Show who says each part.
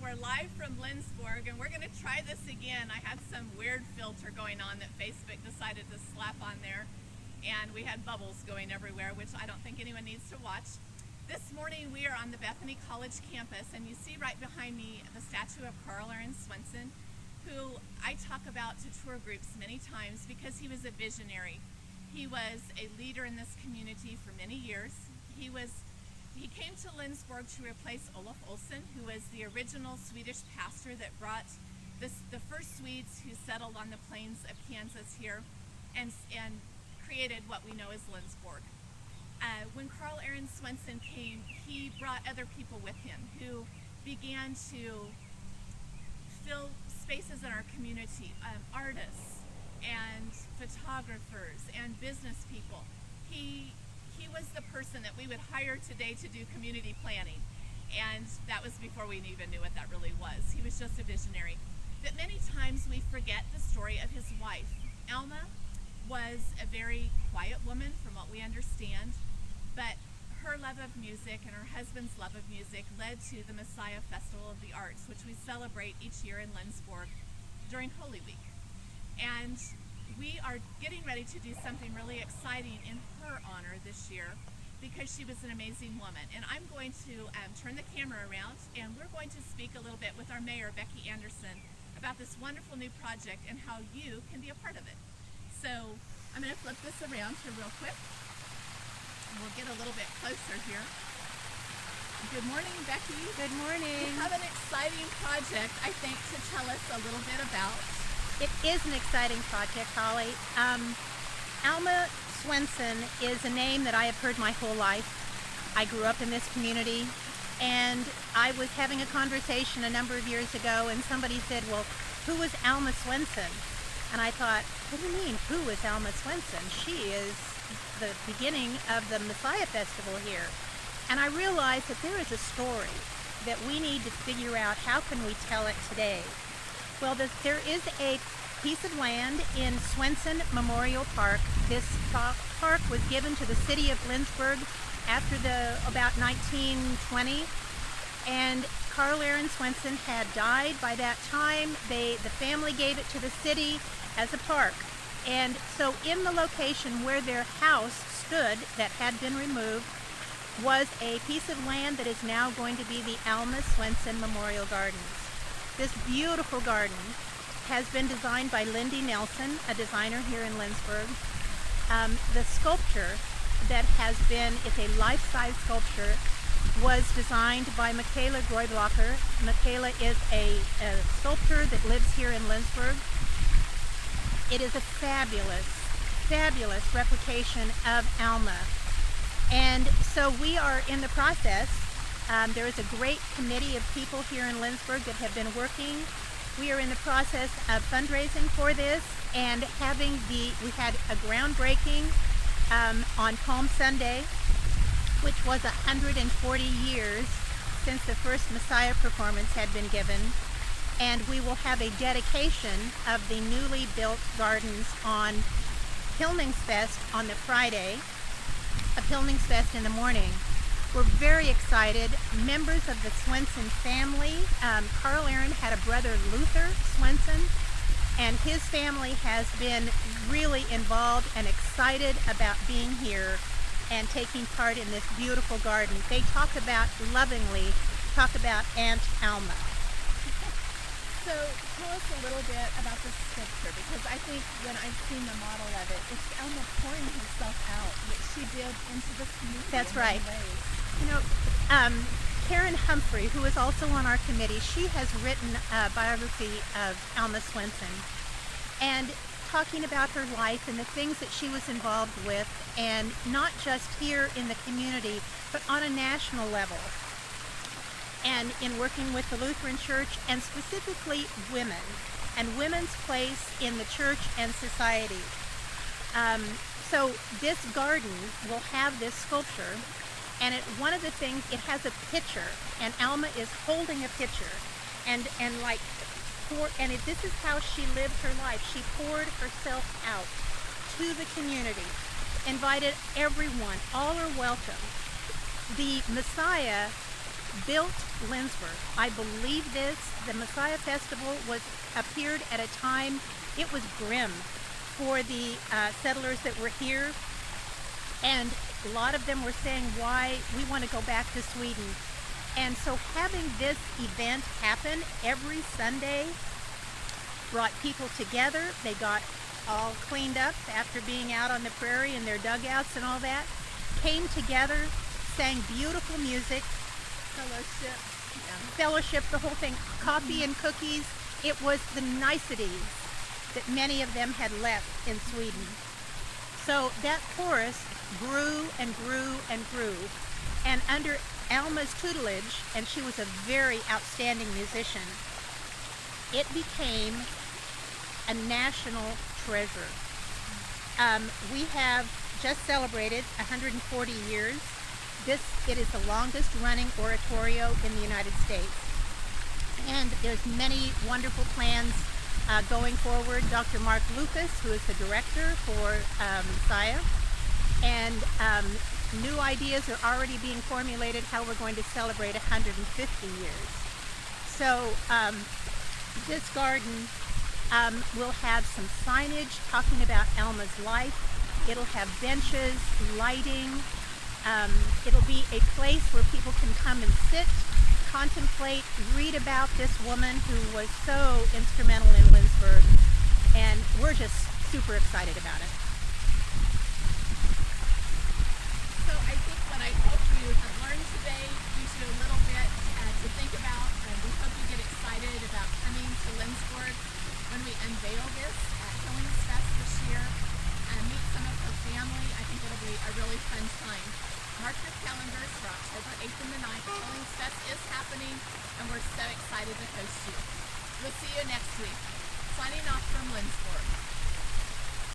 Speaker 1: we're live from Lindsborg, and we're going to try this again. I had some weird filter going on that Facebook decided to slap on there, and we had bubbles going everywhere, which I don't think anyone needs to watch. This morning we are on the Bethany College campus, and you see right behind me the statue of Carl Aaron Swensson, who I talk about to tour groups many times because he was a visionary. He was a leader in this community for many years. He came to Lindsborg to replace Olof Olsson, who was the original Swedish pastor that brought the first Swedes who settled on the plains of Kansas here and created what we know as Lindsborg. When Carl Aaron Swensson came, he brought other people with him who began to fill spaces in our community, artists and photographers and business people. He was the person that we would hire today to do community planning, and that was before we even knew what that really was. He was just a visionary. But many times we forget the story of his wife. Alma was a very quiet woman from what we understand, but her love of music and her husband's love of music led to the Messiah Festival of the Arts, which we celebrate each year in Lindsborg during Holy Week. And we are getting ready to do something really exciting in her honor this year because she was an amazing woman. And I'm going to turn the camera around, and we're going to speak a little bit with our mayor, Becky Anderson, about this wonderful new project and how you can be a part of it. So I'm going to flip this around here real quick. We'll get a little bit closer here. Good morning, Becky.
Speaker 2: Good morning.
Speaker 1: You have an exciting project, I think, to tell us a little bit about.
Speaker 2: It is an exciting project, Holly. Alma Swensson is a name that I have heard my whole life. I grew up in this community, and I was having a conversation a number of years ago, and somebody said, well, who is Alma Swensson? And I thought, what do you mean, who is Alma Swensson? She is the beginning of the Messiah Festival here. And I realized that there is a story that we need to figure out, how can we tell it today? Well, there is a piece of land in Swensson Memorial Park. This park was given to the city of Lindsborg after about 1920, and Carl Aaron Swensson had died by that time. The family gave it to the city as a park. And so in the location where their house stood that had been removed was a piece of land that is now going to be the Alma Swensson Memorial Gardens. This beautiful garden has been designed by Lindy Nelson, a designer here in Lindsborg. The sculpture that it's a life-size sculpture, was designed by Michaela Groeblacher. Michaela is a sculptor that lives here in Lindsborg. It is a fabulous, fabulous replication of Alma. And so we are in the process. There is a great committee of people here in Lindsborg that have been working. We are in the process of fundraising for this and we had a groundbreaking on Palm Sunday, which was 140 years since the first Messiah performance had been given. And we will have a dedication of the newly built gardens on Hyllningsfest on the Friday, of Hyllningsfest in the morning. We're very excited. Members of the Swensson family, Carl Aaron had a brother, Luther Swensson, and his family has been really involved and excited about being here and taking part in this beautiful garden. They lovingly talk about Aunt Alma.
Speaker 1: So tell us a little bit about this sculpture, because I think when I've seen the model of it, it's Alma pouring herself out, which she did into the community.
Speaker 2: That's right. You know, Karen Humphrey, who is also on our committee, she has written a biography of Alma Swensson and talking about her life and the things that she was involved with, and not just here in the community, but on a national level. And in working with the Lutheran Church, and specifically women, and women's place in the church and society. So this garden will have this sculpture, and one of the things, it has a pitcher, and Alma is holding a pitcher, and this is how she lived her life. She poured herself out to the community, invited everyone, all are welcome. The Messiah built Lindsborg. I believe this. The Messiah Festival appeared at a time it was grim for the settlers that were here, and a lot of them were saying why we want to go back to Sweden. And so having this event happen every Sunday brought people together. They got all cleaned up after being out on the prairie in their dugouts and all that, came together, sang beautiful music, fellowship, the whole thing, coffee and cookies. It was the niceties that many of them had left in Sweden. So that chorus grew and grew and grew. And under Alma's tutelage, and she was a very outstanding musician, it became a national treasure. We have just celebrated 140 years. It is the longest running oratorio in the United States. And there's many wonderful plans going forward. Dr. Mark Lucas, who is the director for Messiah, and new ideas are already being formulated how we're going to celebrate 150 years. So this garden will have some signage talking about Alma's life. It'll have benches, lighting. It'll be a place where people can come and sit, contemplate, read about this woman who was so instrumental in Lindsborg, and we're just super excited about it.
Speaker 1: So I think what I hope you have learned today gives you a little bit to think about, and we hope you get excited about coming to Lindsborg when we unveil this at Hyllningsfest this year and meet some of her family. I think it'll be a really fun time. Mark your calendars for October 8th and the 9th. Hyllningsfest is happening, and we're so excited to host you. We'll see you next week. Signing off from Lindsborg.